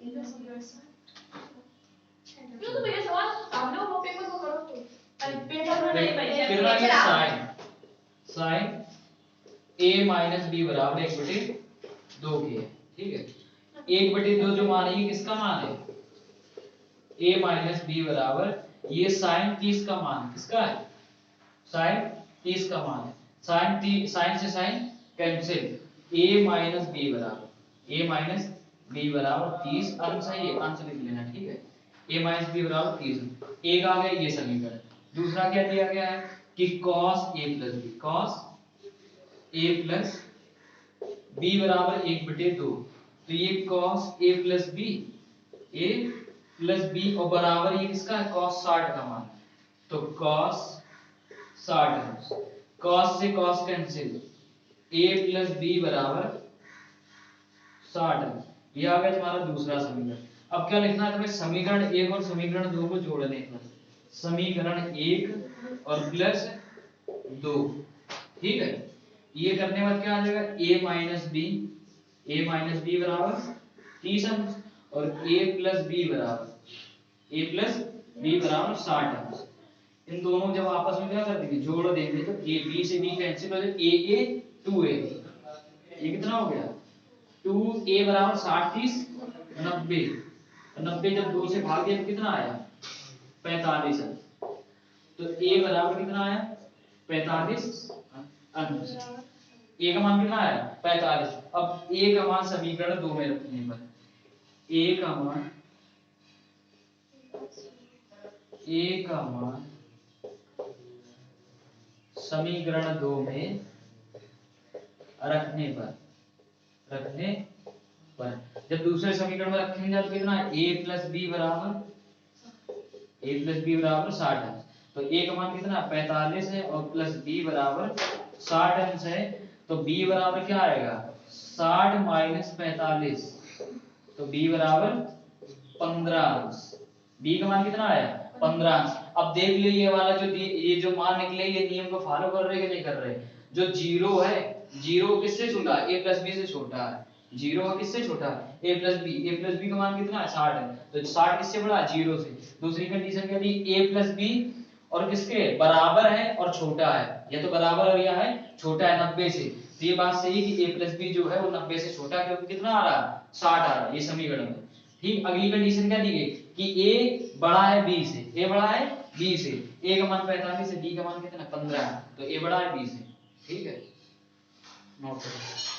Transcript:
तो भैया सवाल आप लोग वो पेपर को करो तो पेपर में नहीं भैया फिर ना ये साइन a माइनस बी बराबर 1/2 की है, ठीक है। 1/2 जो मान है ये किसका मान है? a माइनस बी बराबर ये साइन 30 का मान है, किसका है? साइन 30 का मान है। साइन से sine cancel, a minus B बराबर 30 अंश है, ये अंश लिख लेना, ठीक है। a माइनस बी बराबर 30, एक आ गया ये समीकरण। दूसरा क्या दिया गया है कि cos a plus B, cos a plus B बराबर 1/2, तो ये cos a प्लस बी और बराबर ये किसका है? cos 60 का मान, तो cos 60, cos से cos cancel, a plus B बराबर 60, ये आ गया तुम्हारा दूसरा समीकरण। अब क्या लिखना है तुम्हें? समीकरण 1 और समीकरण 2 को जोड़ने का, समीकरण 1 और प्लस 2, ठीक है। ये करने के बाद क्या आ जाएगा? a माइनस बी बराबर 30 अंश और a प्लस बी बराबर 60 अंश। इन दोनों जब आपस में क्या कर देंगे? जोड़ देंगे, तो a b से b कैंसिल हो जाएगा, a 2a, ये कितना हो गया? 2a बराबर 60 30 90, 90 जब 2 से भाग दिया तो कितना आया? 45 अंश। तो a बराबर कितना आया? 45 अंश। a का मान कितना आया? 45। अब a का मान समीकरण 2 में रखने पर a का मान समीकरण 2 में रखने पर जब दूसरे समीकरण में रखेंगे तो कितना है? a प्लस बी बराबर 60 अंश। तो a का मान कितना? 45 है और प्लस b बराबर 60 अंश है, तो b बराबर क्या आएगा? 60 माइनस 45, तो b बराबर 15 अंश। b का मान कितना आया? 15 अंश। अब देख लो ये वाला ये जो मान निकले, ये नियम को फॉलो कर रहे कि नहीं कर रहे? जो जीरो है, जीरो किससे छोटा है? a प्लस बी से छोटा है। जीरो का किससे छोटा है? a प्लस बी का मान कितना है? 60 है, तो 60 किससे बड़ा है? जीरो से। दूसरी कंडीशन क्या थी? a प्लस बी और किसके बराबर है और छोटा है, या तो बराबर और या है छोटा है 90 से। तो ये बात सही कि a प्लस बी जो है वो 90 से छोटा है, क्योंकि कितना आ रहा है? 60 आ रहा है ये समीकरण में, ठीक। अगली कंडीशन क्या दी गई कि a बड़ा है b से, a बड़ा है b से, a का मान 45 है, b का मान कितना? 15 है, तो a बड़ा है b से, ठीक है। नोट करो।